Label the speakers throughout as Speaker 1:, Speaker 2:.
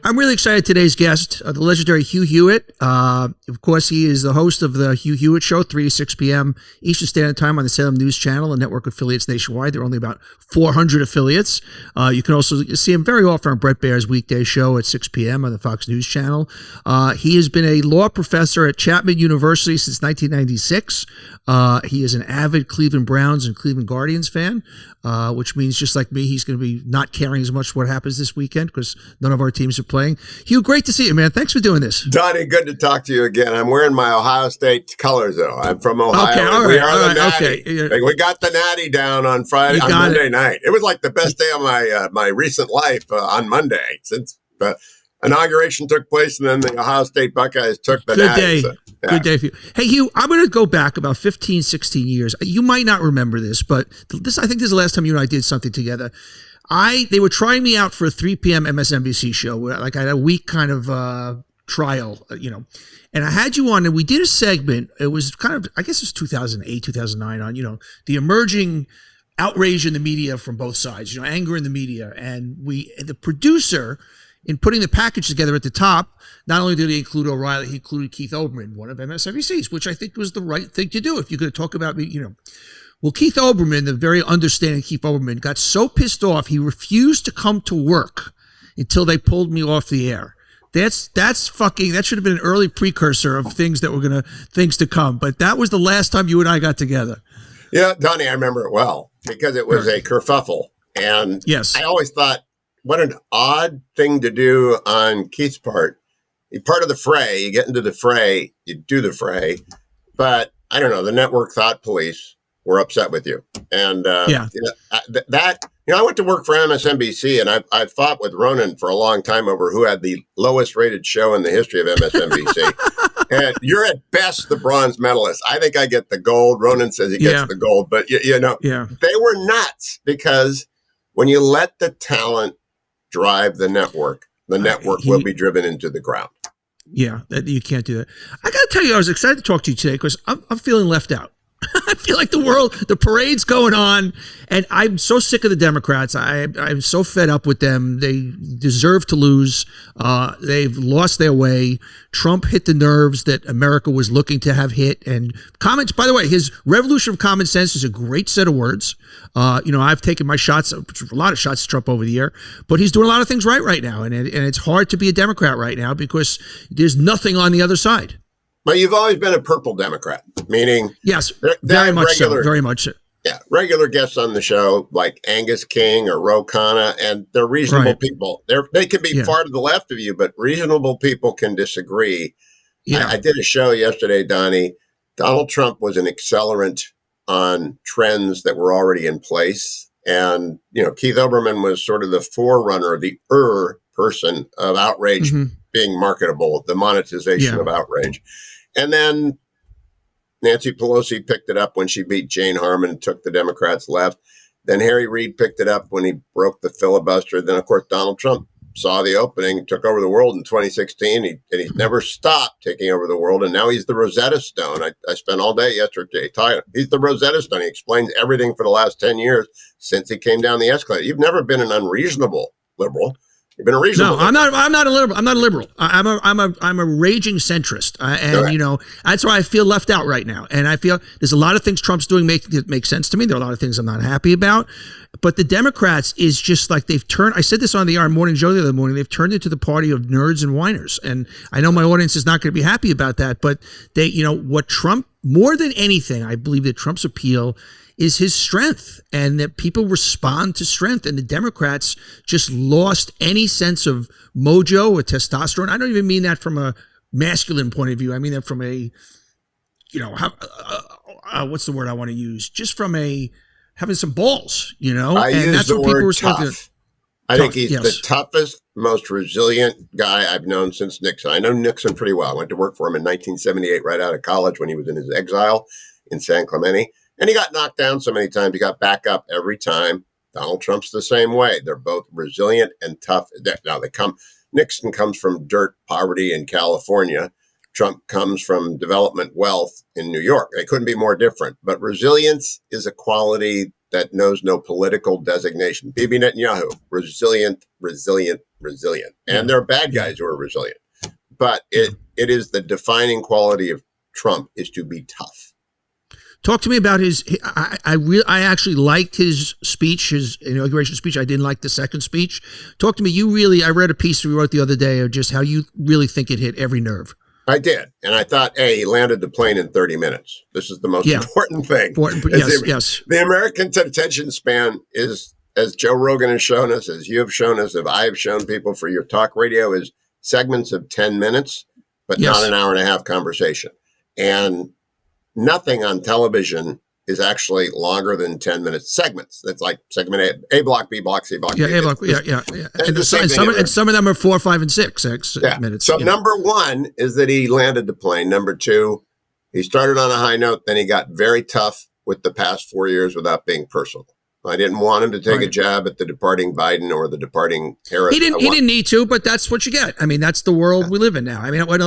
Speaker 1: I'm really excited. Today's guest, the legendary Hugh Hewitt. Of course, he is the host of the Hugh Hewitt Show, 3 to 6 p.m. Eastern Standard Time on the Salem News Channel, a network of affiliates nationwide. There are only about 400 affiliates. You can also see him very often on Brett Baer's weekday show at 6 p.m. on the Fox News Channel. He has been a law professor at Chapman University since 1996. He is an avid Cleveland Browns and Cleveland Guardians fan, which means just like me, he's going to be not caring as much what happens this weekend because none of our teams are playing. Hugh, great to see you, man. Thanks for doing this.
Speaker 2: Donny, good to talk to you again. I'm wearing my Ohio State colors, though. I'm from Ohio.
Speaker 1: Okay, all right,
Speaker 2: we are the Natty.
Speaker 1: Okay.
Speaker 2: We got the Natty down on Monday night. It was like the best day of my recent life on Monday since the inauguration took place, and then the Ohio State Buckeyes took the Natty.
Speaker 1: Day. So, yeah. Good day for you. Hey, Hugh, I'm going to go back about 15, 16 years. You might not remember this, but I think this is the last time you and I did something together. They were trying me out for a 3 p.m. MSNBC show. Like I had a week kind of trial, and I had you on, and we did a segment. It was kind of, I guess it was 2008, 2009 on, the emerging outrage in the media from both sides, anger in the media. And the producer, in putting the package together at the top, not only did he include O'Reilly, he included Keith Olbermann, one of MSNBC's, which I think was the right thing to do. If you're going to talk about me, Well, Keith Olbermann, the very understanding Keith Olbermann, got so pissed off he refused to come to work until they pulled me off the air. That should have been an early precursor of things to come. But that was the last time you and I got together.
Speaker 2: Yeah, Donny, I remember it well because it was a kerfuffle. And
Speaker 1: yes,
Speaker 2: I always thought, what an odd thing to do on Keith's part. You're part of the fray. You get into the fray, you do the fray. But I don't know, the network thought police were upset with you. And I went to work for MSNBC, and I've fought with Ronan for a long time over who had the lowest rated show in the history of MSNBC. And you're at best the bronze medalist. I think I get the gold. Ronan says he gets the gold. But, they were nuts because when you let the talent drive the network will be driven into the ground.
Speaker 1: Yeah, you can't do that. I got to tell you, I was excited to talk to you today because I'm feeling left out. I feel like the parade's going on, and I'm so sick of the Democrats. I'm so fed up with them. They deserve to lose. They've lost their way. Trump hit the nerves that America was looking to have hit. And comments, by the way, his revolution of common sense is a great set of words. I've taken my shots, a lot of shots at Trump over the year, but he's doing a lot of things right now. And it's hard to be a Democrat right now because there's nothing on the other side.
Speaker 2: But you've always been a purple Democrat, meaning
Speaker 1: yes, very much so. Very much so.
Speaker 2: Yeah, regular guests on the show like Angus King or Ro Khanna, and they're reasonable people. They can be far to the left of you, but reasonable people can disagree. Yeah. I did a show yesterday, Donny. Donald Trump was an accelerant on trends that were already in place, and Keith Olbermann was sort of the forerunner, the person of outrage being marketable, the monetization of outrage. And then Nancy Pelosi picked it up when she beat Jane Harman and took the Democrats left. Then Harry Reid picked it up when he broke the filibuster. Then, of course, Donald Trump saw the opening, took over the world in 2016. He's never stopped taking over the world. And now he's the Rosetta Stone. I spent all day yesterday talking. He's the Rosetta Stone. He explains everything for the last 10 years since he came down the escalator. You've never been an unreasonable liberal. You've been a reasonable.
Speaker 1: No, I'm not a liberal. I'm not a liberal. I'm a raging centrist, that's why I feel left out right now. And I feel there's a lot of things Trump's doing make sense to me. There are a lot of things I'm not happy about. But the Democrats is just like they've turned. I said this on the Iron Morning Show the other morning. They've turned into the party of nerds and whiners. And I know my audience is not going to be happy about that. But what Trump, more than anything, I believe that Trump's appeal is his strength, and that people respond to strength. And the Democrats just lost any sense of mojo or testosterone. I don't even mean that from a masculine point of view. I mean that from a, what's the word I want to use? Just from having some balls, and that's what people respond to.
Speaker 2: I think he's the toughest, most resilient guy I've known since Nixon. I know Nixon pretty well. I went to work for him in 1978, right out of college when he was in his exile in San Clemente. And he got knocked down so many times. He got back up every time. Donald Trump's the same way. They're both resilient and tough. Now Nixon comes from dirt poverty in California. Trump comes from development wealth in New York. They couldn't be more different. But resilience is a quality that knows no political designation. Bibi Netanyahu, resilient. And there are bad guys who are resilient. But it is the defining quality of Trump is to be tough.
Speaker 1: Talk to me about his. I actually liked his speech, his inauguration speech. I didn't like the second speech. Talk to me. I read a piece we wrote the other day of just how you really think it hit every nerve.
Speaker 2: I did. And I thought, he landed the plane in 30 minutes. This is the most important thing.
Speaker 1: Yes.
Speaker 2: The American attention span is, as Joe Rogan has shown us, as you have shown us, as I have shown people for your talk radio, is segments of 10 minutes, but not an hour and a half conversation. And nothing on television is actually longer than 10 minute segments. That's like segment A block, B block, C block.
Speaker 1: Yeah, A block. Yeah. And some of them are 4, 5, and 6 minutes.
Speaker 2: So number one is that he landed the plane. Number two, he started on a high note. Then he got very tough with the past 4 years without being personal. I didn't want him to take a jab at the departing Biden or the departing Harris.
Speaker 1: He didn't need to, but that's what you get. I mean, that's the world we live in now. I mean, when I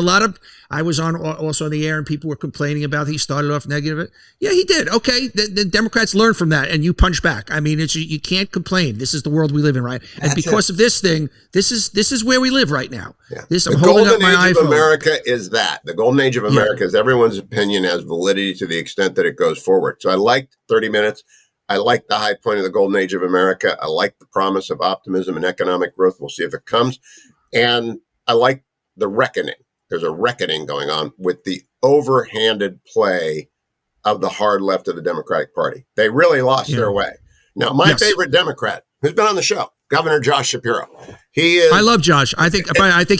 Speaker 1: was also on the air and people were complaining about he started off negative. Yeah, he did. Okay, the Democrats learned from that, and you punch back. I mean, you can't complain. This is the world we live in, right? And because of this thing, this is where we live right now.
Speaker 2: Yeah.
Speaker 1: I'm holding up my iPhone.
Speaker 2: The golden age of America is that. The golden age of America is everyone's opinion has validity to the extent that it goes forward. So I liked 30 minutes. I like the high point of the golden age of America. I like the promise of optimism and economic growth. We'll see if it comes. And I like the reckoning. There's a reckoning going on with the overhanded play of the hard left of the Democratic Party. They really lost their way. Now, my favorite Democrat, who's been on the show, Governor Josh Shapiro. He is.
Speaker 1: I love Josh. I think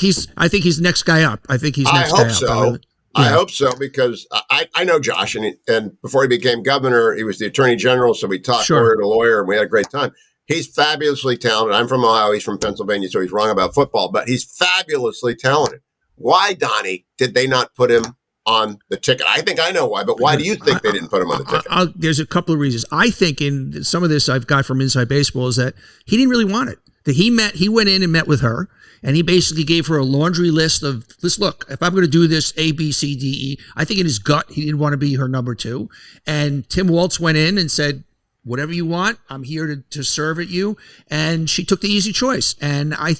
Speaker 1: he's next guy up. I think he's next guy up.
Speaker 2: I hope so, because I know Josh, and before he became governor, he was the attorney general, so we talked lawyer to lawyer, and we had a great time. He's fabulously talented. I'm from Ohio. He's from Pennsylvania, so he's wrong about football, but he's fabulously talented. Why, Donny, did they not put him on the ticket? I think I know why, but why do you think they didn't put him on the ticket?
Speaker 1: There's a couple of reasons. I think in some of this I've got from Inside Baseball is that he didn't really want it. That he went in and met with her, and he basically gave her a laundry list of this. Look, if I'm going to do this, A, B, C, D, E. I think in his gut he didn't want to be her number two. And Tim Walz went in and said, "Whatever you want, I'm here to serve at you." And she took the easy choice. And I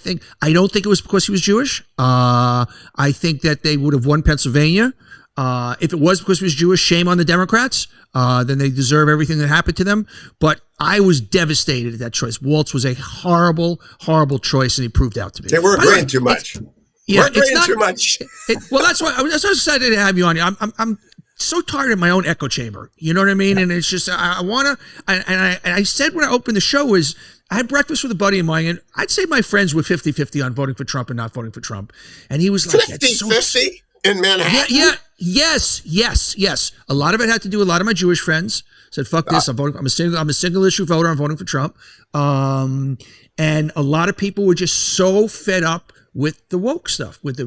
Speaker 1: don't think it was because he was Jewish. I think that they would have won Pennsylvania. If it was because he was Jewish, shame on the Democrats. Then they deserve everything that happened to them. But I was devastated at that choice. Walz was a horrible, horrible choice, and he proved out to be.
Speaker 2: They were agreeing too much.
Speaker 1: Yeah,
Speaker 2: we're agreeing too much.
Speaker 1: Well, that's why I was so excited to have you on. I'm so tired of my own echo chamber. You know what I mean? And it's just I want to. And I said when I opened the show is I had breakfast with a buddy of mine, and I'd say my friends were 50-50 on voting for Trump and not voting for Trump. And he was like
Speaker 2: 50-50 in Manhattan.
Speaker 1: Yeah. Yes. A lot of it had to do with a lot of my Jewish friends said, "Fuck this! I'm voting. I'm a single issue voter. I'm voting for Trump." And a lot of people were just so fed up with the woke stuff, with the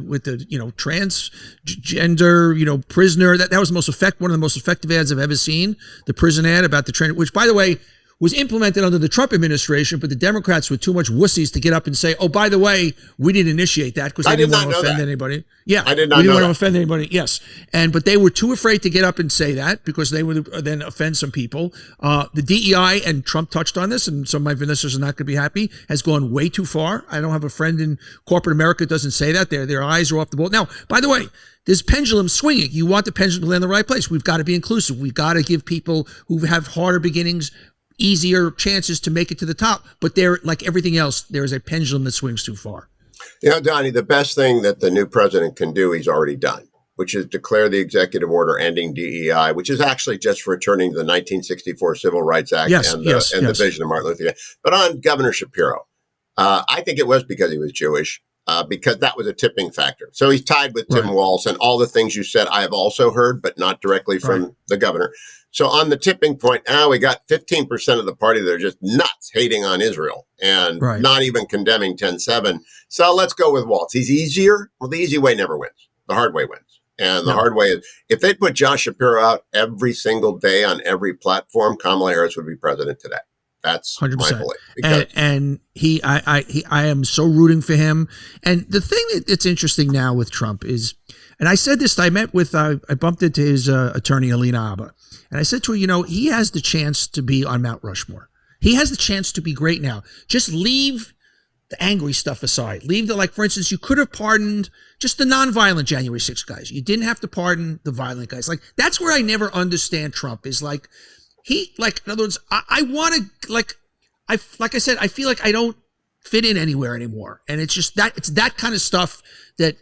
Speaker 1: transgender prisoner. That was one of the most effective ads I've ever seen. The prison ad about the trans, which by the way was implemented under the Trump administration, but the Democrats were too much wussies to get up and say, "Oh, by the way, we didn't initiate that because they didn't want to offend anybody." Yeah,
Speaker 2: I did not.
Speaker 1: We didn't want to offend anybody. Yes, but they were too afraid to get up and say that because they would then offend some people. The DEI, and Trump touched on this, and some of my listeners are not going to be happy, has gone way too far. I don't have a friend in corporate America that doesn't say that. Their eyes are off the ball. Now, by the way, there's pendulum swinging. You want the pendulum to land in the right place. We've got to be inclusive. We've got to give people who have harder beginnings easier chances to make it to the top. But there, like everything else, there is a pendulum that swings too far.
Speaker 2: Donny, the best thing that the new president can do, he's already done, which is declare the executive order ending DEI, which is actually just returning to the 1964 Civil Rights Act and the vision of Martin Luther King. But on Governor Shapiro, I think it was because he was Jewish, because that was a tipping factor. So he's tied with Tim Walz, and all the things you said I have also heard, but not directly from the governor. So on the tipping point, now we got 15% of the party that are just nuts hating on Israel and not even condemning 10-7. So let's go with Walz. He's easier. Well, the easy way never wins. The hard way wins. And the hard way is, if they put Josh Shapiro out every single day on every platform, Kamala Harris would be president today. That's 100%. My belief.
Speaker 1: And I am so rooting for him. And the thing that's interesting now with Trump is, And I said this, I bumped into his attorney, Alina Abba. And I said to her, he has the chance to be on Mount Rushmore. He has the chance to be great now. Just leave the angry stuff aside. Leave for instance, you could have pardoned just the nonviolent January 6th guys. You didn't have to pardon the violent guys. That's where I never understand Trump is in other words, I want to, I said, I feel like I don't fit in anywhere anymore. And it's just it's that kind of stuff that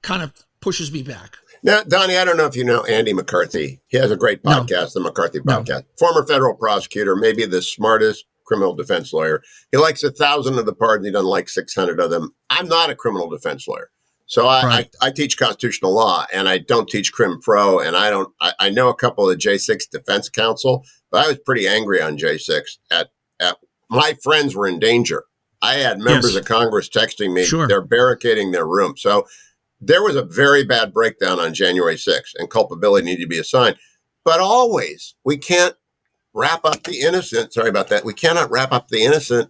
Speaker 1: kind of pushes me back.
Speaker 2: Now, Donny, I don't know if you know Andy McCarthy. He has a great podcast, the McCarthy Podcast. No. Former federal prosecutor, maybe the smartest criminal defense lawyer. He likes 1,000 of the pardons. He doesn't like 600 of them. I'm not a criminal defense lawyer. So I teach constitutional law, and I don't teach crim pro, and I know a couple of the J6 defense counsel, but I was pretty angry on J6 at my friends were in danger. I had members of Congress texting me, they're barricading their room. So there was a very bad breakdown on January 6th, and culpability needed to be assigned. But always, we can't wrap up the innocent. Sorry about that. We cannot wrap up the innocent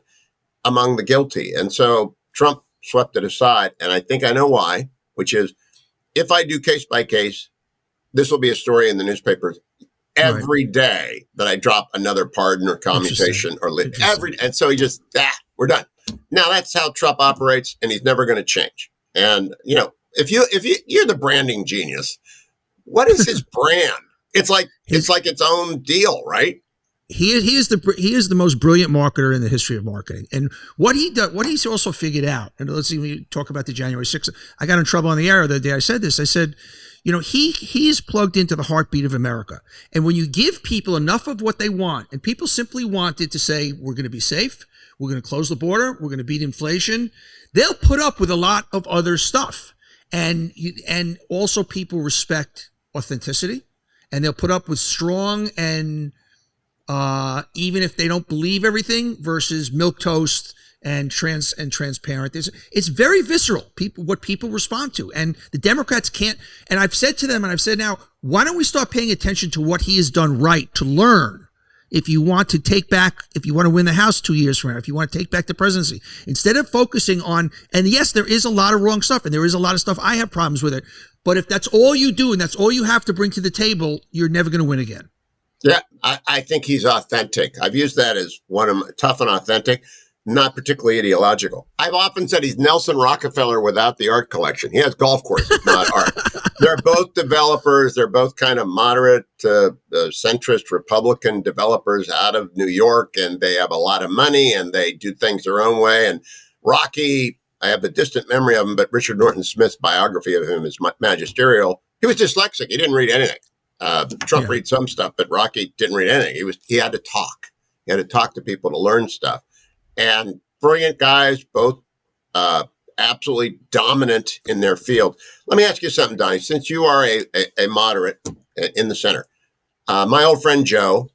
Speaker 2: among the guilty. And so Trump swept it aside. And I think I know why, which is if I do case by case, this will be a story in the newspapers every day that I drop another pardon or commutation or and so he just, we're done. Now that's how Trump operates, and he's never going to change. And, if you're the branding genius, what is his brand? It's like its own deal, right?
Speaker 1: He is the most brilliant marketer in the history of marketing. And what he's also figured out, and let's see, when you talk about the January 6th, I got in trouble on the air the day I said this. I said, he's plugged into the heartbeat of America. And when you give people enough of what they want, and people simply wanted to say, we're going to be safe, we're going to close the border, we're going to beat inflation, they'll put up with a lot of other stuff. And also people respect authenticity, and they'll put up with strong and even if they don't believe everything versus milquetoast and transparent. It's very visceral. What people respond to, and the Democrats can't. And I've said to them, and I've said now, why don't we start paying attention to what he has done right to learn? If you want to win the House 2 years from now, if you want to take back the presidency, instead of focusing on, and yes, there is a lot of wrong stuff, and there is a lot of stuff I have problems with it, but if that's all you do and that's all you have to bring to the table, you're never going to win again.
Speaker 2: Yeah, I think he's authentic. I've used that as one of them, tough and authentic, not particularly ideological. I've often said he's Nelson Rockefeller without the art collection. He has golf courses, not art. They're both developers. They're both kind of moderate, centrist Republican developers out of New York, and they have a lot of money, and they do things their own way. And Rocky, I have a distant memory of him, but Richard Norton Smith's biography of him is magisterial. He was dyslexic. He didn't read anything. Trump read some stuff, but Rocky didn't read anything. He had to talk. He had to talk to people to learn stuff. And brilliant guys, both absolutely dominant in their field. Let me ask you something, Donny. Since you are a moderate in the center, my old friend Joe,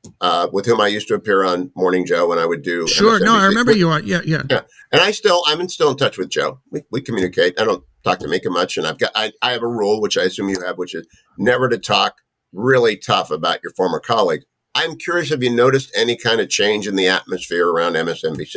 Speaker 2: with whom I used to appear on Morning Joe when I would do.
Speaker 1: Sure, MSNBC. No, I remember you on. Yeah.
Speaker 2: And I'm still in touch with Joe. We communicate. I don't talk to Mika much, and I have a rule, which I assume you have, which is never to talk really tough about your former colleague. I'm curious, have you noticed any kind of change in the atmosphere around MSNBC?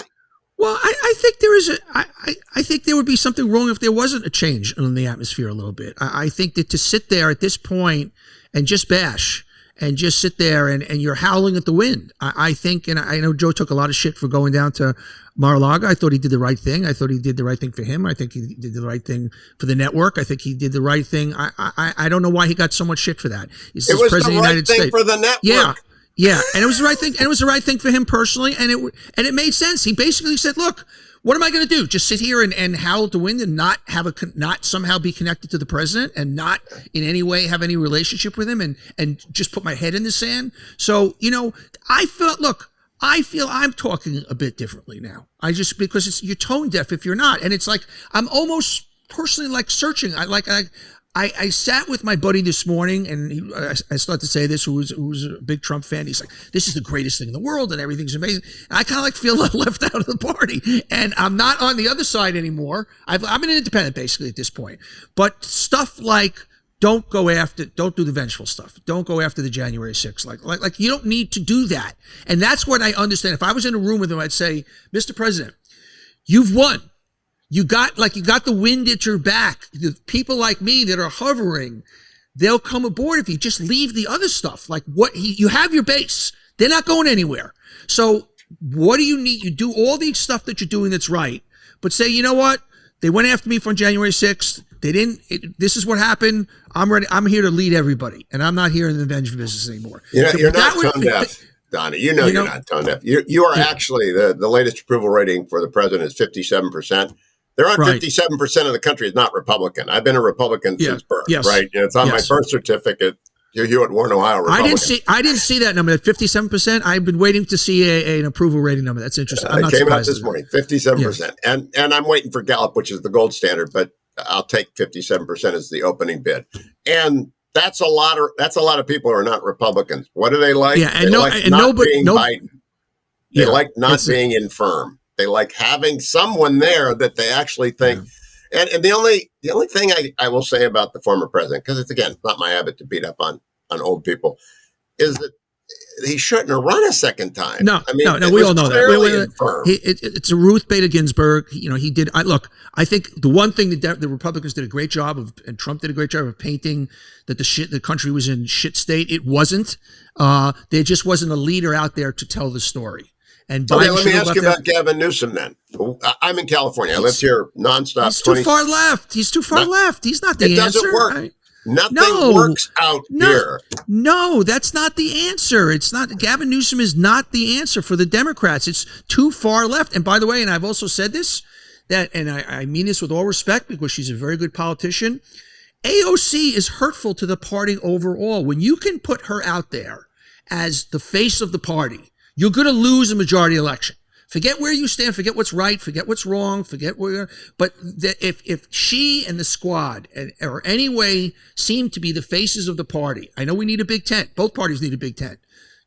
Speaker 1: Well, I think there is I think there would be something wrong if there wasn't a change in the atmosphere a little bit. I think that to sit there at this point and just bash and just sit there and you're howling at the wind. I think, and I know Joe took a lot of shit for going down to Mar-a-Lago. I thought he did the right thing. I thought he did the right thing for him. I think he did the right thing for the network. I think he did the right thing. I don't know why he got so much shit for that.
Speaker 2: It was the right thing for the network.
Speaker 1: Yeah, and it was the right thing, and it was the right thing for him personally, and it made sense. He basically said, "Look, what am I going to do? Just sit here and howl at the wind and not somehow be connected to the president and not in any way have any relationship with him and just put my head in the sand?" So I feel I'm talking a bit differently now. Because you're tone deaf if you're not, and it's like I'm almost personally like searching. I sat with my buddy this morning, and I started to say this, who's a big Trump fan. He's like, "This is the greatest thing in the world, and everything's amazing." And I kind of feel left out of the party, and I'm not on the other side anymore. I'm an independent basically at this point. But stuff like don't do the vengeful stuff. Don't go after the January 6th. Like you don't need to do that. And that's what I understand. If I was in a room with him, I'd say, "Mr. President, you've won. you got the wind at your back. The people like me that are hovering, they'll come aboard if you just leave the other stuff. Like you have your base. They're not going anywhere. So what do you need? You do all the stuff that you're doing that's right, but say, you know what? They went after me from January 6th. They didn't. This is what happened. I'm ready. I'm here to lead everybody, and I'm not here in the revenge business anymore.
Speaker 2: You're not tone deaf, Donny. You're not tone deaf. You are actually the latest approval rating for the president is 57%. There are 57% of the country is not Republican. I've been a Republican since birth, right? It's on my birth certificate. Hugh Hewitt, Warren, Ohio, Republican.
Speaker 1: I didn't see that number at 57%. I've been waiting to see an approval rating number. That's interesting. I'm not
Speaker 2: came out this morning, 57%. And I'm waiting for Gallup, which is the gold standard, but I'll take 57% as the opening bid. And that's a lot of people who are not Republicans. What do they like?
Speaker 1: Yeah, and
Speaker 2: they like not being Biden. They like not being infirm. They like having someone there that they actually think. Yeah. And the only thing I will say about the former president, because it's not my habit to beat up on old people, is that he shouldn't have run a second time.
Speaker 1: No, we all know that. It's a Ruth Bader Ginsburg. He did. I think the one thing that the Republicans did a great job of, and Trump did a great job of painting that the country was in shit state. It wasn't. There just wasn't a leader out there to tell the story. And
Speaker 2: let me ask you about Gavin Newsom then. I'm in California. I lived here nonstop.
Speaker 1: He's too far left. He's too far left. He's not the answer. It doesn't
Speaker 2: work. Nothing works out here.
Speaker 1: No, that's not the answer. It's not. Gavin Newsom is not the answer for the Democrats. It's too far left. And by the way, and I've also said this, and I mean this with all respect because she's a very good politician, AOC is hurtful to the party overall. When you can put her out there as the face of the party, you're going to lose a majority election. Forget where you stand. Forget what's right. Forget what's wrong. Forget where. But if she and the squad or any way seem to be the faces of the party, I know we need a big tent. Both parties need a big tent.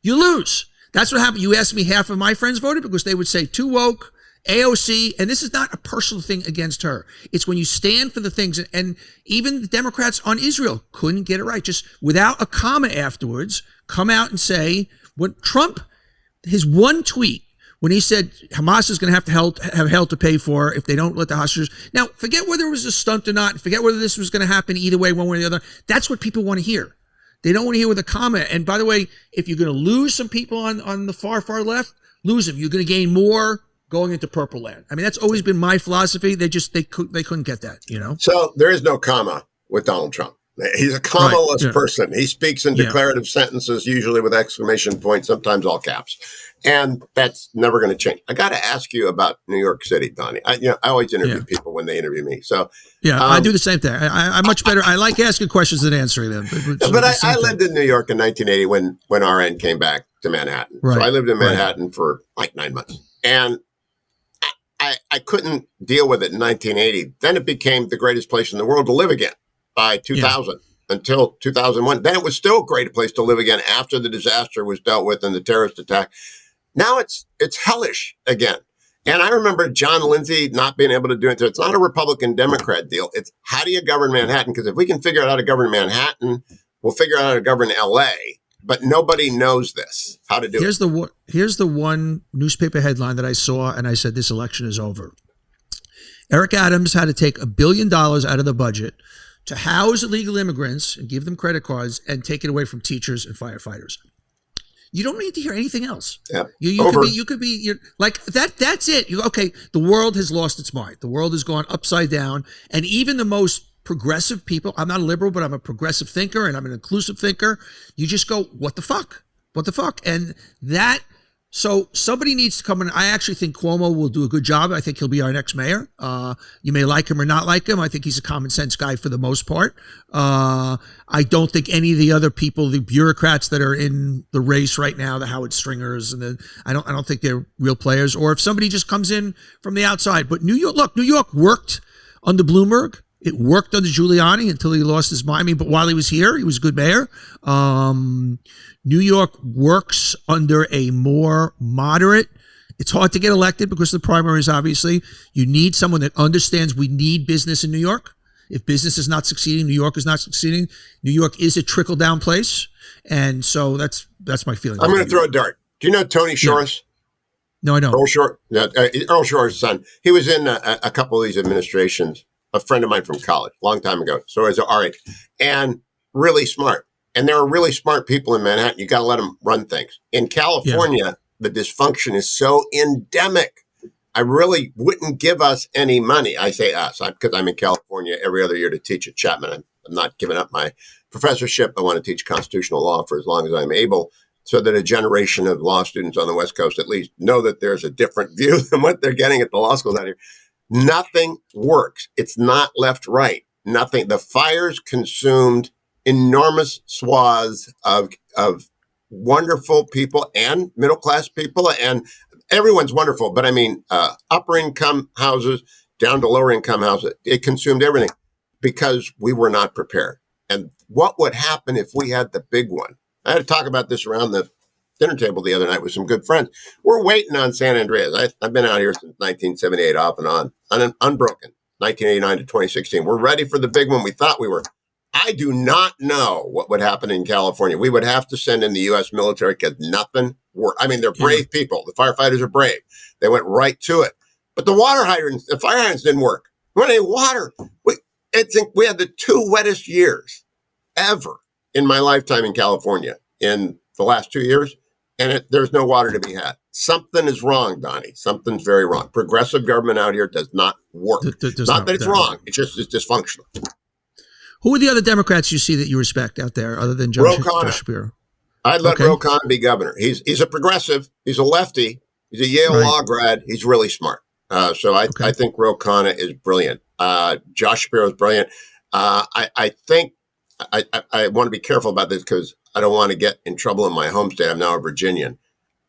Speaker 1: You lose. That's what happened. You asked me, half of my friends voted because they would say too woke, AOC, and this is not a personal thing against her. It's when you stand for the things, and even the Democrats on Israel couldn't get it right. Just without a comma afterwards, come out and say what Trump. His one tweet when he said Hamas is going to have hell to pay for if they don't let the hostages. Now, forget whether it was a stunt or not. Forget whether this was going to happen either way, one way or the other. That's what people want to hear. They don't want to hear with a comment. And by the way, if you're going to lose some people on the far left, lose them. You're going to gain more going into purple land. I mean, that's always been my philosophy. They couldn't get that,
Speaker 2: So there is no comma with Donald Trump. He's a comma-less person. He speaks in declarative sentences, usually with exclamation points, sometimes all caps. And that's never going to change. I got to ask you about New York City, Donny. I always interview people when they interview me. So
Speaker 1: I do the same thing. I'm much better. I like asking questions than answering them.
Speaker 2: But I lived in New York in 1980 when RN came back to Manhattan. Right. So I lived in Manhattan for like 9 months. And I couldn't deal with it in 1980. Then it became the greatest place in the world to live again. By 2000 until 2001. Then it was still a great place to live again after the disaster was dealt with and the terrorist attack. Now it's hellish again. And I remember John Lindsay not being able to do it. So it's not a Republican-Democrat deal. It's how do you govern Manhattan? Because if we can figure out how to govern Manhattan, we'll figure out how to govern L.A., but nobody knows this, how to do it.
Speaker 1: Here's the one newspaper headline that I saw, and I said, this election is over. Eric Adams had to take $1 billion out of the budget to house illegal immigrants and give them credit cards and take it away from teachers and firefighters. You don't need to hear anything else.
Speaker 2: Yeah.
Speaker 1: You could be like that. That's it. The world has lost its mind. The world has gone upside down. And even the most progressive people, I'm not a liberal, but I'm a progressive thinker and I'm an inclusive thinker. You just go, what the fuck? What the fuck? And so somebody needs to come in. I actually think Cuomo will do a good job. I think he'll be our next mayor. You may like him or not like him. I think he's a common sense guy for the most part. I don't think any of the other people, the bureaucrats that are in the race right now, the Howard Stringers, I don't think they're real players. Or if somebody just comes in from the outside. But New York worked under Bloomberg. It worked under Giuliani until he lost his mind. But while he was here, he was a good mayor. New York works under a more moderate. It's hard to get elected because of the primaries, obviously. You need someone that understands we need business in New York. If business is not succeeding, New York is not succeeding. New York is a trickle-down place. And so that's my feeling.
Speaker 2: I'm going to throw a dart. Do you know Tony Shores?
Speaker 1: No, I don't.
Speaker 2: Earl Shore's son. He was in a couple of these administrations. A friend of mine from college, long time ago. So as our age, and really smart. And there are really smart people in Manhattan. You got to let them run things. In California, the dysfunction is so endemic. I really wouldn't give us any money. I say us because I'm in California every other year to teach at Chapman. I'm not giving up my professorship. I want to teach constitutional law for as long as I'm able, so that a generation of law students on the West Coast at least know that there's a different view than what they're getting at the law schools out here. Nothing works. It's not left right. Nothing. The fires consumed enormous swaths of wonderful people and middle class people, and everyone's wonderful. But I mean, upper income houses down to lower income houses. It consumed everything because we were not prepared. And what would happen if we had the big one? I had to talk about this around the dinner table the other night with some good friends. We're waiting on San Andreas. I've been out here since 1978, off and on, unbroken, 1989 to 2016. We're ready for the big one. We thought we were. I do not know what would happen in California. We would have to send in the U.S. military because nothing worked. I mean, they're brave people. The firefighters are brave. They went right to it. But the fire hydrants didn't work. We had any water. We had the 2 wettest years ever in my lifetime in California in the last 2 years. And there's no water to be had. Something is wrong, Donny. Something's very wrong. Progressive government out here does not work. Not that it's wrong. It's dysfunctional.
Speaker 1: Who are the other Democrats you see that you respect out there other than Joe Shapiro?
Speaker 2: I'd let Ro Khanna be governor. He's a progressive. He's a lefty. He's a Yale law grad. He's really smart. So I think Ro Khanna is brilliant. Josh Shapiro is brilliant. I think I want to be careful about this because I don't want to get in trouble in my home state. I'm now a Virginian.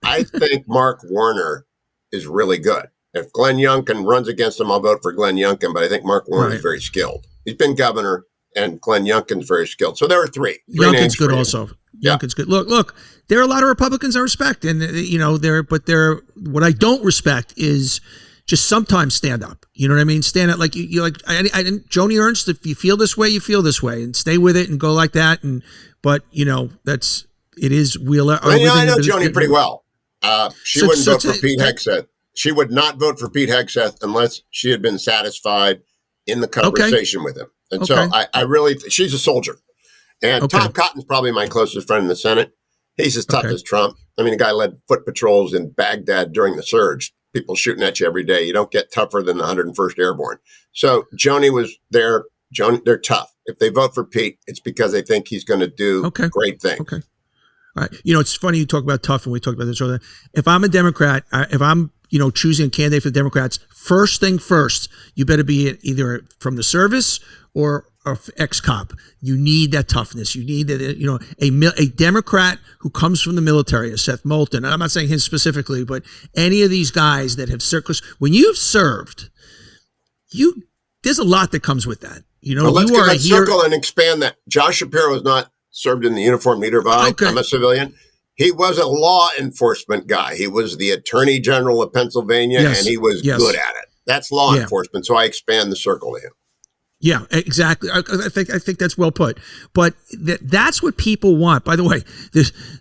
Speaker 2: I think Mark Warner is really good. If Glenn Youngkin runs against him, I'll vote for Glenn Youngkin, but I think Mark Warner is very skilled. He's been governor, and Glenn Youngkin's very skilled. So there are three.
Speaker 1: Youngkin's good also. Youngkin's good. Look, there are a lot of Republicans I respect, and but what I don't respect is just sometimes stand up. You know what I mean? Stand up like you like. I didn't. Joni Ernst. If you feel this way, you feel this way, and stay with it and go like that. But it is.
Speaker 2: I know Joni pretty well. She wouldn't vote for Pete Hegseth. She would not vote for Pete Hegseth unless she had been satisfied in the conversation with him. And so I really, she's a soldier. And Tom Cotton's probably my closest friend in the Senate. He's as tough as Trump. I mean, the guy led foot patrols in Baghdad during the surge. People shooting at you every day. You don't get tougher than the 101st Airborne. So Joni was there. They're tough. If they vote for Pete, it's because they think he's going to do great things. Okay.
Speaker 1: All right. It's funny you talk about tough and we talk about this earlier. If I'm a Democrat, if I'm choosing a candidate for the Democrats, first thing first, you better be either from the service or ex-cop. You need that toughness. You need that, a Democrat who comes from the military, a Seth Moulton. I'm not saying him specifically, but any of these guys that have served. When you've served, there's a lot that comes with that.
Speaker 2: Let's circle and expand that. Josh Shapiro has not served in the uniform leader of I'm a civilian. He was a law enforcement guy. He was the Attorney General of Pennsylvania, and he was good at it. That's law enforcement. So I expand the circle to him.
Speaker 1: Yeah, exactly. I think that's well put. But that's what people want. By the way,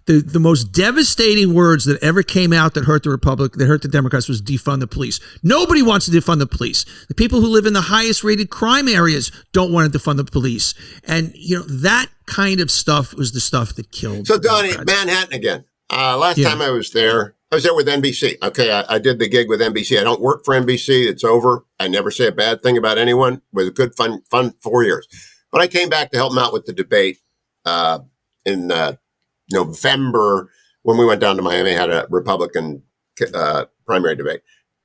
Speaker 1: the most devastating words that ever came out that hurt the Democrats was defund the police. Nobody wants to defund the police. The people who live in the highest rated crime areas don't want to defund the police. And that kind of stuff was the stuff that killed.
Speaker 2: So Donny, Manhattan again. Last time I was there with NBC. Okay, I did the gig with NBC. I don't work for NBC. It's over. I never say a bad thing about anyone. It was a good, fun 4 years. But I came back to help them out with the debate in November when we went down to Miami, had a Republican primary debate.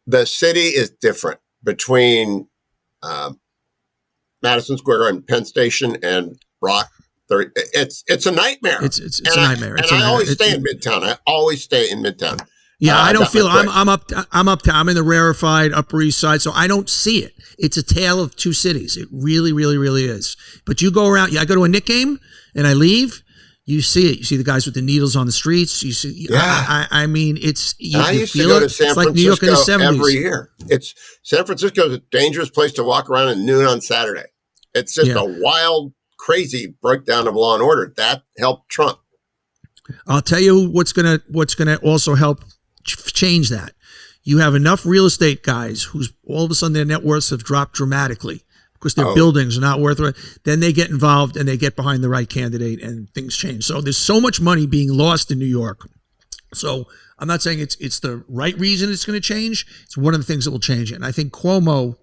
Speaker 2: The city is different between Madison Square and Penn Station and Rock. It's a nightmare.
Speaker 1: It's a nightmare.
Speaker 2: I always stay in Midtown. I always stay in Midtown.
Speaker 1: Yeah, I don't feel I'm uptown. I'm in the rarefied Upper East Side, so I don't see it. It's a tale of two cities. It really, really, really is. But you go around. I go to a Knick game and I leave. You see it. You see the guys with the needles on the streets. You see. Yeah. I mean, it's.
Speaker 2: I used to go to San Francisco like New York in the 70s. Every year. San Francisco is a dangerous place to walk around at noon on Saturday. It's just a wild, crazy breakdown of law and order. That helped Trump.
Speaker 1: I'll tell you what's gonna also help change that. You have enough real estate guys who's all of a sudden their net worths have dropped dramatically because their buildings are not worth it. Then they get involved and they get behind the right candidate and things change. So there's so much money being lost in New York. So I'm not saying it's the right reason it's going to change. It's one of the things that will change it. And I think Cuomo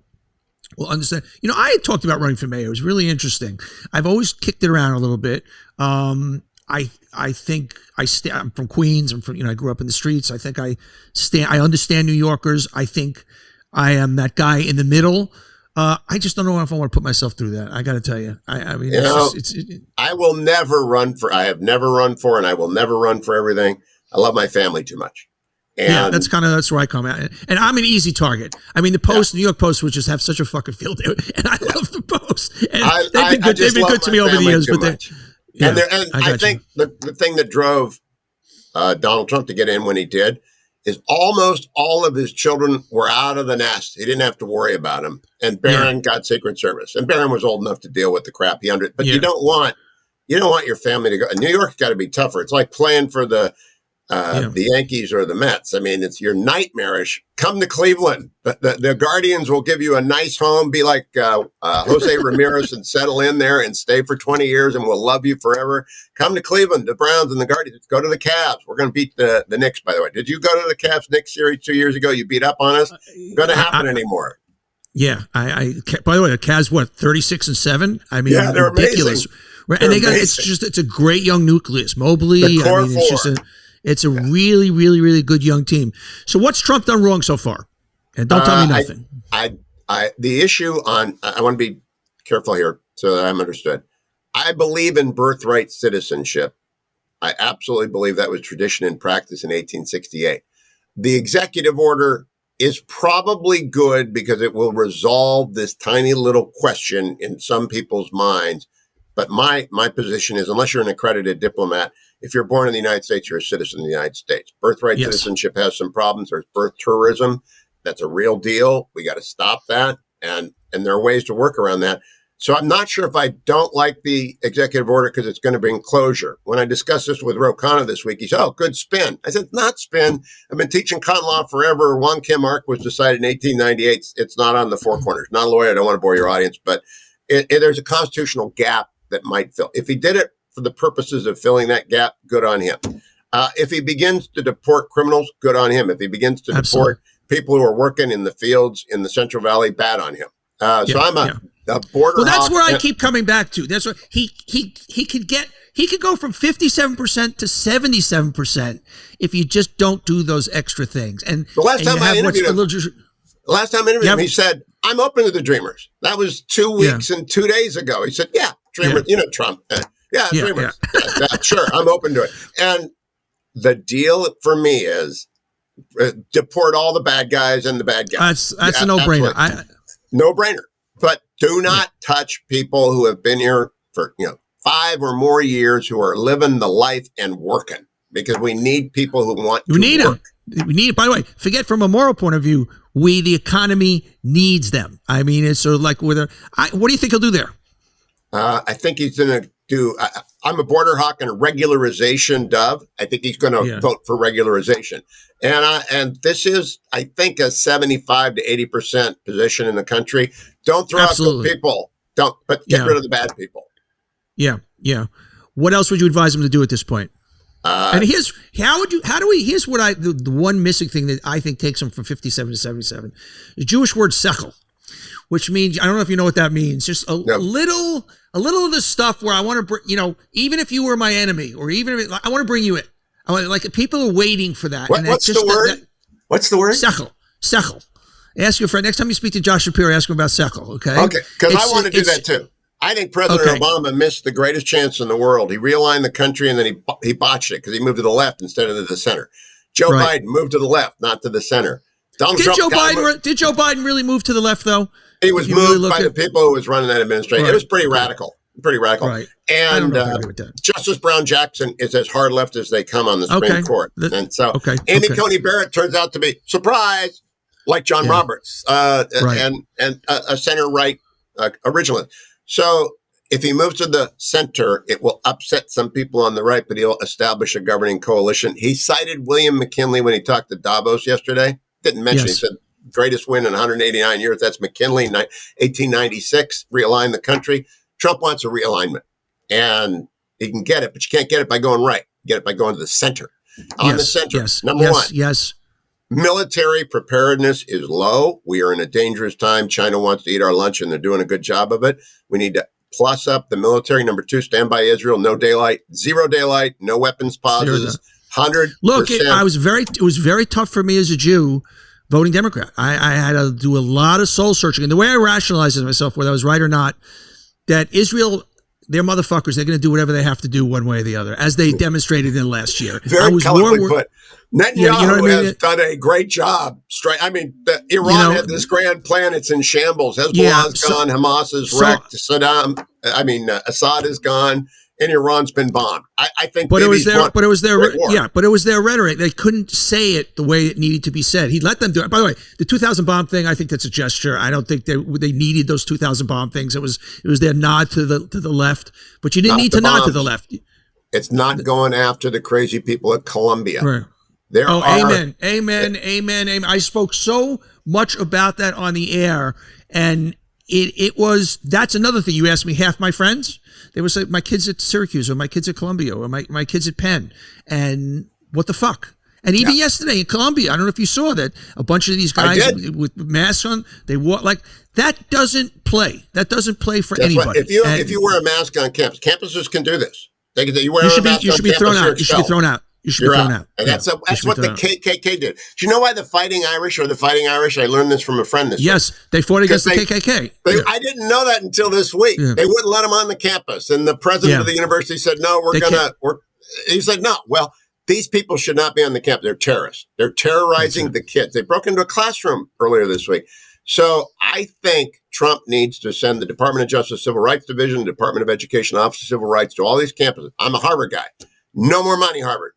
Speaker 1: will understand. You know, I had talked about running for mayor. It was really interesting. I've always kicked it around a little bit. I think I'm from Queens. I'm from, I grew up in the streets. I think I understand New Yorkers. I think I am that guy in the middle. I just don't know if I want to put myself through that. I got to tell you. I mean,
Speaker 2: I will never run for, I have never run for, and I will never run for everything. I love my family too much. And
Speaker 1: that's where I come at. And I'm an easy target. I mean, the Post, New York Post would just have such a fucking field day. And I love the Post. And they've been good to me over the years. But I think the thing that drove Donald Trump to get in when he did is almost all of his children were out of the nest. He didn't have to worry about them. And Barron got Secret Service. And Barron was old enough to deal with the crap he under. But you don't want your family to go. New York's got to be tougher. It's like playing for the Yankees or the Mets. I mean, you're nightmarish. Come to Cleveland. The Guardians will give you a nice home. Be like Jose Ramirez and settle in there and stay for 20 years and we'll love you forever. Come to Cleveland, the Browns and the Guardians. Go to the Cavs. We're going to beat the Knicks, by the way. Did you go to the Cavs-Knicks series 2 years ago? You beat up on us? Going to happen anymore. Yeah. By the way, the Cavs, 36-7? I mean,
Speaker 2: they're
Speaker 1: ridiculous.
Speaker 2: Amazing.
Speaker 1: And it's a great young nucleus. Mobley.
Speaker 2: The core four.
Speaker 1: It's a really, really, really good young team. So what's Trump done wrong so far? And don't tell me nothing.
Speaker 2: The issue I want to be careful here so that I'm understood. I believe in birthright citizenship. I absolutely believe that was tradition and practice in 1868. The executive order is probably good because it will resolve this tiny little question in some people's minds. But my position is, unless you're an accredited diplomat, if you're born in the United States, you're a citizen of the United States. Birthright citizenship has some problems. There's birth tourism. That's a real deal. We got to stop that. And there are ways to work around that. So I'm not sure if I don't like the executive order because it's going to bring closure. When I discussed this with Ro Khanna this week, he said, good spin. I said, not spin. I've been teaching con law forever. Wong Kim Ark was decided in 1898. It's not on the four corners. Not a lawyer. I don't want to bore your audience, but there's a constitutional gap that might fill. If he did it for the purposes of filling that gap, good on him. If he begins to deport criminals, good on him. If he begins to deport people who are working in the fields in the Central Valley, bad on him. So I'm a border.
Speaker 1: Well, that's where I keep coming back to. That's what he could go from 57% to 77% if you just don't do those extra things. And
Speaker 2: the last time I interviewed him, he said, I'm open to the dreamers. That was 2 weeks and 2 days ago. He said, dreamers, Trump. Dreamers. Yeah, sure, I'm open to it. And the deal for me is deport all the bad guys and the bad guys.
Speaker 1: That's a no-brainer.
Speaker 2: No-brainer. But do not touch people who have been here for 5 or more years who are living the life and working, because we need people who want to work.
Speaker 1: We need it. By the way, forget from a moral point of view, the economy needs them. I mean, it's sort of like what do you think he'll do there?
Speaker 2: I think he's going to do, I'm a border hawk and a regularization dove. I think he's going to vote for regularization. And this is, I think, a 75 to 80% position in the country. Don't throw out good people. But get rid of the bad people. Yeah.
Speaker 1: What else would you advise him to do at this point? And here's what the one missing thing that I think takes him from 57 to 77, the Jewish word sechel, which means, I don't know if you know what that means, just a little of the stuff where I want to, even if you were my enemy, or even if I want to bring you in. People are waiting for that.
Speaker 2: What's the word? What's the word?
Speaker 1: Sechel. Ask your friend, next time you speak to Josh Shapiro, ask him about sechel, okay?
Speaker 2: Okay, because I want to do that too. I think President Obama missed the greatest chance in the world. He realigned the country and then he botched it because he moved to the left instead of to the center. Joe Biden moved to the left, not to the center. Did Joe
Speaker 1: Biden really move to the left, though?
Speaker 2: He was moved by the people who was running that administration. It was pretty radical. Right. And Justice Brown Jackson is as hard left as they come on the Supreme Court. And so Amy Coney Barrett turns out to be, surprise, like John Roberts, and a center-right originalist. So if he moves to the center, it will upset some people on the right, but he'll establish a governing coalition. He cited William McKinley when he talked to Davos yesterday. Didn't mention, He said, greatest win in 189 years. That's McKinley, 1896, realign the country. Trump wants a realignment, and he can get it, but you can't get it by going right. You get it by going to the center. On the center, number one.
Speaker 1: Yes.
Speaker 2: Military preparedness is low. We are in a dangerous time. China wants to eat our lunch, and they're doing a good job of it. We need to plus up the military. Number two, stand by Israel. No daylight, zero daylight, no weapons pauses. 100%.
Speaker 1: Look, it was very tough for me as a Jew voting Democrat. I had to do a lot of soul searching. And the way I rationalized it to myself, whether I was right or not, that Israel, they're motherfuckers. They're going to do whatever they have to do one way or the other, as they demonstrated in last year.
Speaker 2: Very colorfully put. Netanyahu has done a great job. Iran had this grand plan. It's in shambles. Hezbollah's gone. Hamas is wrecked. Assad is gone. And Iran's been bombed. I think,
Speaker 1: but it was their rhetoric. They couldn't say it the way it needed to be said. He let them do it. By the way, the 2,000 bomb thing, I think that's a gesture. I don't think they needed those 2,000 bomb things. It was their nod to the left, but you didn't need to nod to the left.
Speaker 2: It's not going after the crazy people at Columbia.
Speaker 1: Right. Amen. I spoke so much about that on the air, and that's another thing. You asked me, half my friends, they would say my kids at Syracuse or my kids at Columbia or my kids at Penn, and what the fuck? And even yesterday in Columbia, I don't know if you saw that, a bunch of these guys with masks on, they wore like that. Doesn't play. That doesn't play for anybody.
Speaker 2: If you wear a mask on campus, campuses can do this.
Speaker 1: You should be thrown out. You should be thrown out. You should be thrown out.
Speaker 2: And that's what the KKK did. Do you know why the Fighting Irish? I learned this from a friend this week.
Speaker 1: They fought against the KKK.
Speaker 2: I didn't know that until this week. Yeah. They wouldn't let them on the campus. And the president of the university said, no, he said, no. Well, these people should not be on the campus. They're terrorists. They're terrorizing the kids. They broke into a classroom earlier this week. So I think Trump needs to send the Department of Justice Civil Rights Division, the Department of Education Office of Civil Rights to all these campuses. I'm a Harvard guy. No more money, Harvard.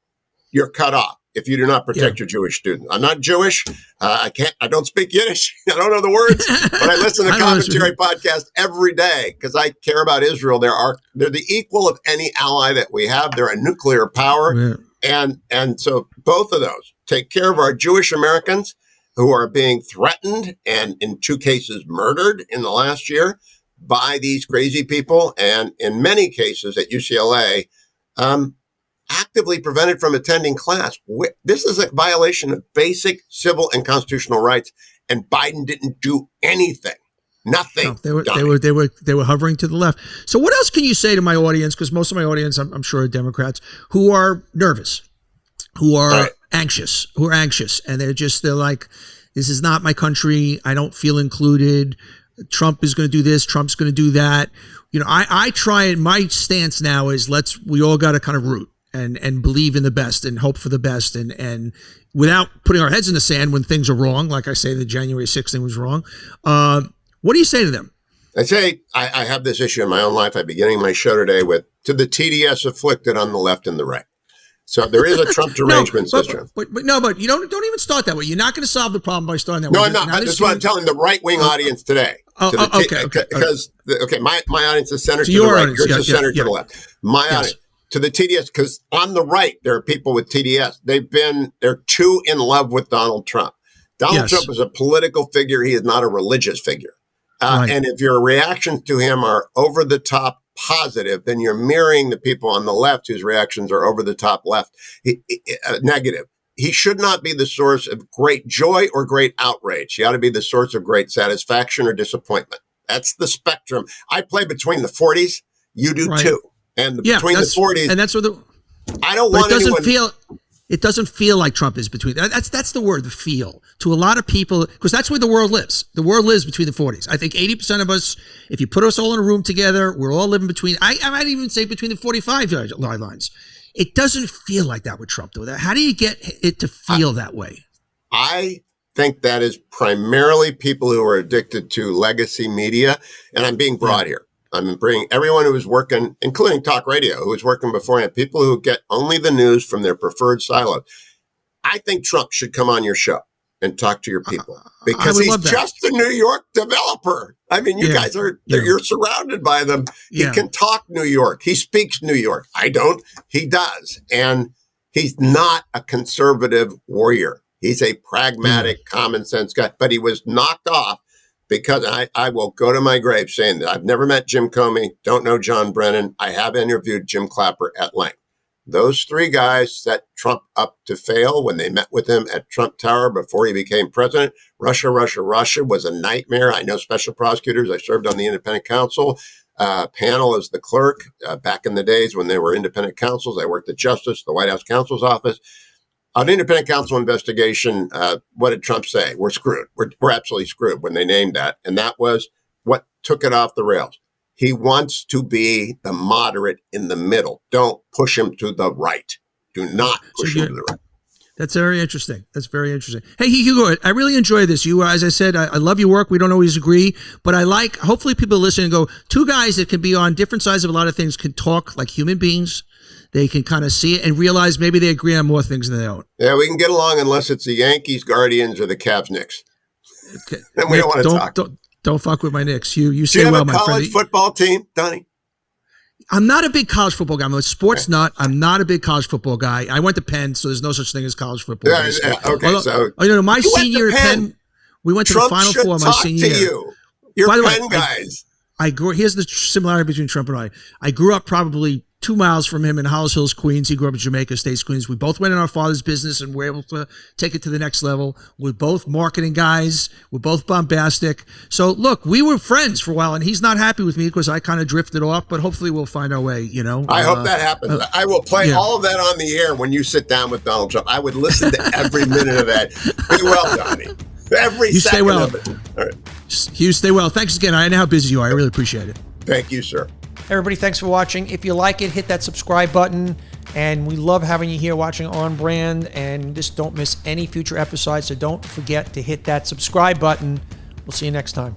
Speaker 2: You're cut off if you do not protect your Jewish students. I'm not Jewish. I don't speak Yiddish. I don't know the words, but I listen to commentary podcast every day because I care about Israel. They're the equal of any ally that we have. They're a nuclear power. Yeah. And so both of those take care of our Jewish Americans who are being threatened and in 2 cases murdered in the last year by these crazy people. And in many cases at UCLA, actively prevented from attending class. This is a violation of basic civil and constitutional rights, and Biden didn't do anything. Nothing.
Speaker 1: No, they were hovering to the left. So what else can you say to my audience? Because most of my audience, I'm sure, are Democrats who are nervous, who are anxious, and they're like, this is not my country. I don't feel included. Trump is going to do this. Trump's going to do that. I try, and my stance now is we all got to kind of root and believe in the best and hope for the best and without putting our heads in the sand when things are wrong. Like I say, the January 6th thing was wrong. What do you say to them?
Speaker 2: I say I have this issue in my own life. I'm beginning my show today with to the TDS afflicted on the left and the right. So there is a Trump derangement system. But
Speaker 1: you don't even start that way. You're not going to solve the problem by starting that way.
Speaker 2: No, I'm not. That's what I'm telling the right-wing audience today.
Speaker 1: Okay.
Speaker 2: Because my audience is centered to the right. Yours is centered to the left. My audience. To the TDS, because on the right, there are people with TDS. They're too in love with Donald Trump. Donald Trump is a political figure. He is not a religious figure. And if your reactions to him are over the top positive, then you're mirroring the people on the left whose reactions are over the top left, negative. He should not be the source of great joy or great outrage. He ought to be the source of great satisfaction or disappointment. That's the spectrum. I play between the 40s. You do too. And between the 40s,
Speaker 1: and that's what
Speaker 2: I don't want
Speaker 1: it doesn't feel like Trump is between. That's the word, the feel. To a lot of people, because that's where the world lives. The world lives between the 40s. I think 80% of us, if you put us all in a room together, we're all living between. I might even say between the 45 lines. It doesn't feel like that with Trump, though. How do you get it to feel that way?
Speaker 2: I think that is primarily people who are addicted to legacy media, and I'm being broad here. I'm bringing everyone who is working, including talk radio, who was working beforehand, people who get only the news from their preferred silo. I think Trump should come on your show and talk to your people because he's just a New York developer. I mean, you guys are, you're surrounded by them. He can talk New York. He speaks New York. I don't. He does. And he's not a conservative warrior. He's a pragmatic, common sense guy. But he was knocked off because I will go to my grave saying that I've never met Jim Comey, don't know John Brennan. I have interviewed Jim Clapper at length. Those three guys set Trump up to fail when they met with him at Trump Tower before he became president. Russia was a nightmare. I know special prosecutors. I served on the independent counsel panel as the clerk back in the days when there were independent counsels. I worked at Justice, the White House counsel's office. On independent counsel investigation, what did Trump say? We're screwed. We're absolutely screwed when they named that. And that was what took it off the rails. He wants to be the moderate in the middle. Don't push him to the right. Do not push him to the right.
Speaker 1: That's very interesting. That's very interesting. Hey, Hugo, I really enjoy this. You, as I said, I love your work. We don't always agree, but I like, hopefully people listen and go, two guys that can be on different sides of a lot of things can talk like human beings. They can kind of see it and realize maybe they agree on more things than they don't.
Speaker 2: Yeah, we can get along unless it's the Yankees, Guardians, or the Cavs, Knicks.
Speaker 1: Okay.
Speaker 2: Then we don't want to talk.
Speaker 1: Don't fuck with my Knicks. You say well, my friend.
Speaker 2: Do you have a college football team, Donny?
Speaker 1: I'm not a big college football guy. I'm a sports nut. I'm not a big college football guy. I went to Penn, so there's no such thing as college football.
Speaker 2: Okay,
Speaker 1: although, my senior year at Penn, we went to the Final Four my senior year.
Speaker 2: You're Penn guys.
Speaker 1: I grew. Here's the similarity between Trump and I. I grew up probably 2 miles from him in Hollis Hills, Queens. He grew up in Jamaica Estates, Queens. We both went in our father's business and were able to take it to the next level. We're both marketing guys. We're both bombastic. So look, we were friends for a while, and he's not happy with me because I kind of drifted off. But hopefully, we'll find our way. You know.
Speaker 2: I hope that happens. I will play all of that on the air when you sit down with Donald Trump. I would listen to every minute of that. Be well, Donny. Every
Speaker 1: you
Speaker 2: second
Speaker 1: stay well.
Speaker 2: of it. All right.
Speaker 1: Hugh, stay well. Thanks again. I know how busy you are. I really appreciate it.
Speaker 2: Thank you, sir.
Speaker 3: Everybody, thanks for watching. If you like it, hit that subscribe button. And we love having you here watching On Brand. And just don't miss any future episodes. So don't forget to hit that subscribe button. We'll see you next time.